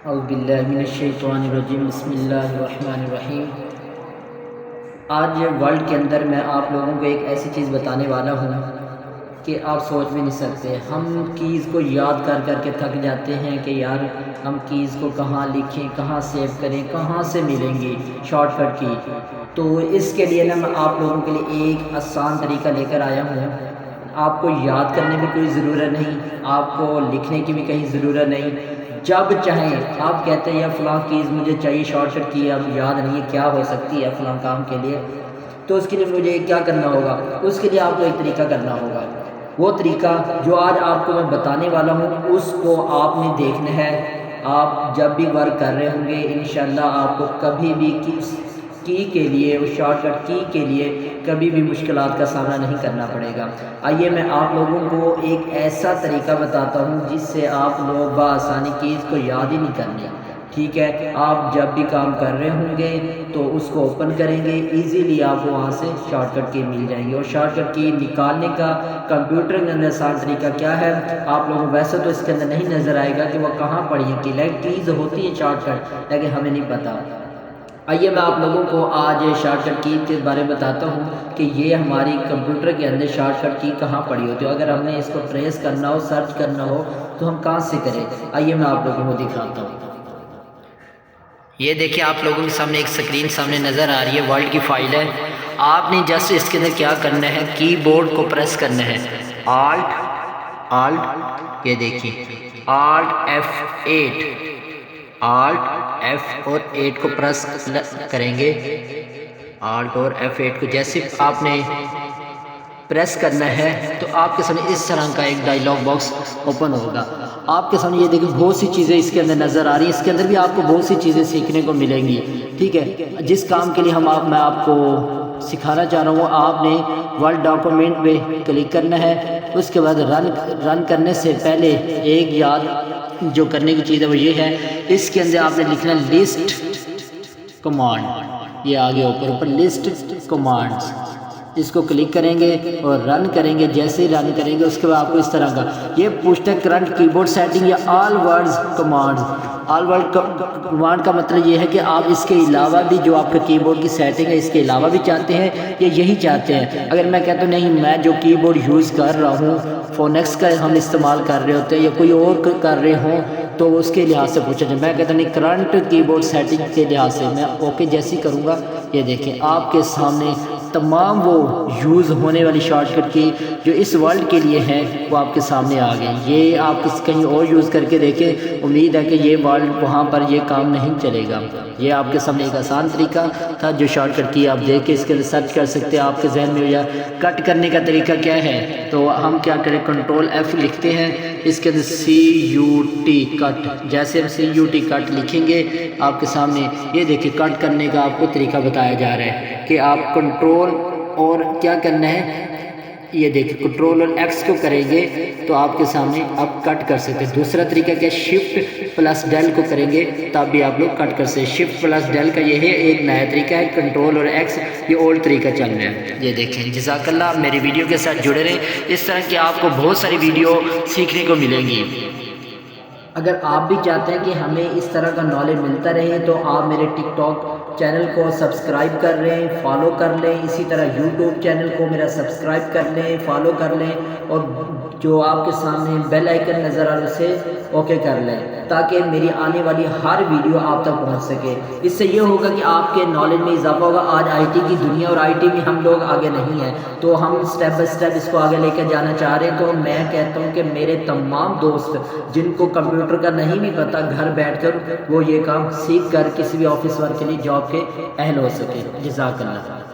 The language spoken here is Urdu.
اعوذ باللہ من الشیطان الرجیم، بسم اللہ الرحمن الرحیم۔ آج ورلڈ کے اندر میں آپ لوگوں کو ایک ایسی چیز بتانے والا ہوں کہ آپ سوچ بھی نہیں سکتے۔ ہم کیز کو یاد کر کر کے تھک جاتے ہیں کہ یار ہم کیز کو کہاں لکھیں، کہاں سیو کریں، کہاں سے ملیں گی شارٹ کٹ کی۔ تو اس کے لیے میں آپ لوگوں کے لیے ایک آسان طریقہ لے کر آیا ہوں۔ آپ کو یاد کرنے کی کوئی ضرورت نہیں، آپ کو لکھنے کی بھی کہیں ضرورت نہیں۔ جب چاہیں آپ کہتے ہیں یا فلاں چیز مجھے چاہیے شارٹ کٹ کی، اب یاد نہیں ہے کیا ہو سکتی ہے فلاں کام کے لیے، تو اس کے لیے مجھے کیا کرنا ہوگا؟ اس کے لیے آپ کو ایک طریقہ کرنا ہوگا۔ وہ طریقہ جو آج آپ کو میں بتانے والا ہوں اس کو آپ نے دیکھنا ہے۔ آپ جب بھی ورک کر رہے ہوں گے انشاءاللہ آپ کو کبھی بھی کی کے لیے، اس شارٹ کٹ کی کے لیے کبھی بھی مشکلات کا سامنا نہیں کرنا پڑے گا۔ آئیے میں آپ لوگوں کو ایک ایسا طریقہ بتاتا ہوں جس سے آپ لوگ بآسانی کیز کو یاد ہی نہیں کرنے۔ ٹھیک ہے، آپ جب بھی کام کر رہے ہوں گے تو اس کو اوپن کریں گے، ایزیلی آپ کو وہاں سے شارٹ کٹ کی مل جائیں گی۔ اور شارٹ کٹ کی نکالنے کا کمپیوٹر کے اندر آسان طریقہ کیا ہے، آپ لوگوں کو ویسے تو اس کے اندر نہیں نظر آئے گا کہ وہ کہاں پڑی ہے، کہ کیز ہوتی ہے شارٹ کٹ، لیکن ہمیں نہیں پتہ۔ آئیے میں آپ لوگوں کو آج شارٹ کٹ کی کے بارے میں بتاتا ہوں کہ یہ ہماری کمپیوٹر کے اندر شارٹ کٹ کی کہاں پڑی ہوتی ہے۔ اگر ہم نے اس کو ٹریس کرنا ہو، سرچ کرنا ہو تو ہم کہاں سے کریں؟ آئیے میں آپ لوگوں کو دکھاتا ہوں۔ یہ دیکھیں آپ لوگوں کے سامنے ایک سکرین سامنے نظر آ رہی ہے، ورلڈ کی فائل ہے۔ آپ نے جسٹ اس کے اندر کیا کرنا ہے، کی بورڈ کو پریس کرنا ہے، آلٹ، یہ دیکھیے آلٹ F8، آلٹ F اور 8 کو پریس کریں گے۔ آلٹ اور F8 کو جیسے آپ نے پریس کرنا ہے تو آپ کے سامنے اس طرح کا ایک ڈائلاگ باکس اوپن ہوگا۔ آپ کے سامنے یہ دیکھیں بہت سی چیزیں اس کے اندر نظر آ رہی ہیں، اس کے اندر بھی آپ کو بہت سی چیزیں سیکھنے کو ملیں گی۔ ٹھیک ہے، جس کام کے لیے میں آپ کو سکھانا چاہ رہا ہوں، آپ نے ورڈ ڈاکومنٹ پہ کلک کرنا ہے۔ اس کے بعد رن کرنے سے پہلے ایک یاد جو کرنے کی چیز ہے وہ یہ ہے، اس کے اندر آپ نے لکھنا لسٹ کمانڈ، یہ آگے اوپر لسٹ کمانڈز، اس کو کلک کریں گے اور رن کریں گے۔ جیسے ہی رن کریں گے اس کے بعد آپ کو اس طرح کا یہ پوچھتا ہے کرنٹ کی بورڈ سیٹنگ یا آل ورڈز کمانڈز۔ آل ورڈ کمانڈ کا مطلب یہ ہے کہ آپ اس کے علاوہ بھی جو آپ کا کی بورڈ کی سیٹنگ ہے اس کے علاوہ بھی چاہتے ہیں یا یہی چاہتے ہیں۔ اگر میں کہتا ہوں نہیں میں جو کی بورڈ یوز کر رہا ہوں فونیکس کا ہم استعمال کر رہے ہوتے ہیں یا کوئی اور کر رہے ہوں تو اس کے لحاظ سے پوچھا جائے، میں کہتا ہوں نہیں کرنٹ کی بورڈ سیٹنگ کے لحاظ سے میں اوکے جیسی کروں گا۔ یہ دیکھیں آپ کے سامنے تمام وہ یوز ہونے والی شارٹ کٹ کی جو اس ورلڈ کے لیے ہیں وہ آپ کے سامنے آ گئے۔ یہ آپ کہیں اور یوز کر کے دیکھیں، امید ہے کہ یہ ورلڈ وہاں پر یہ کام نہیں چلے گا۔ یہ آپ کے سامنے ایک آسان طریقہ تھا جو شارٹ کٹ کی آپ دیکھ کے اس کے اندر سرچ کر سکتے ہیں۔ آپ کے ذہن میں یا کٹ کرنے کا طریقہ کیا ہے تو ہم کیا کریں، کنٹرول F لکھتے ہیں، اس کے اندر CUT کٹ، جیسے ہم CUT کٹ لکھیں گے آپ کے سامنے یہ دیکھیں کٹ کرنے کا آپ کو طریقہ بتایا جا رہا ہے کہ آپ کنٹرول اور کیا کرنا ہے، یہ دیکھیں کنٹرول اور X کو کریں گے تو آپ کے سامنے آپ کٹ کر سکتے ہیں۔ دوسرا طریقہ کیا، شفٹ پلس ڈیل کو کریں گے تب بھی آپ لوگ کٹ کر سکتے ہیں۔ شفٹ پلس ڈیل کا یہ ہے ایک نیا طریقہ ہے، کنٹرول اور X یہ اولڈ طریقہ چل رہا ہے۔ یہ دیکھیں جزاک اللہ، میری ویڈیو کے ساتھ جڑے رہیں، اس طرح کی آپ کو بہت ساری ویڈیو سیکھنے کو ملیں گی۔ اگر آپ بھی چاہتے ہیں کہ ہمیں اس طرح کا نالج ملتا رہے تو آپ میرے ٹک ٹاک چینل کو سبسکرائب کر لیں، فالو کر لیں، اسی طرح یوٹیوب چینل کو میرا سبسکرائب کر لیں، فالو کر لیں، اور جو آپ کے سامنے بیل آئیکن نظر آ رہا ہے اسے اوکے کر لیں تاکہ میری آنے والی ہر ویڈیو آپ تک پہنچ سکے۔ اس سے یہ ہوگا کہ آپ کے نالج میں اضافہ ہوگا۔ آج IT کی دنیا اور IT میں ہم لوگ آگے نہیں ہیں تو ہم سٹیپ بائی سٹیپ اس کو آگے لے کے جانا چاہ رہے ہیں۔ تو میں کہتا ہوں کہ میرے تمام دوست جن کو کمپیوٹر کا نہیں بھی پتہ گھر بیٹھ کر وہ یہ کام سیکھ کر کسی بھی آفس ورک کے لیے جاب کے اہل ہو سکے۔ جزاک اللہ۔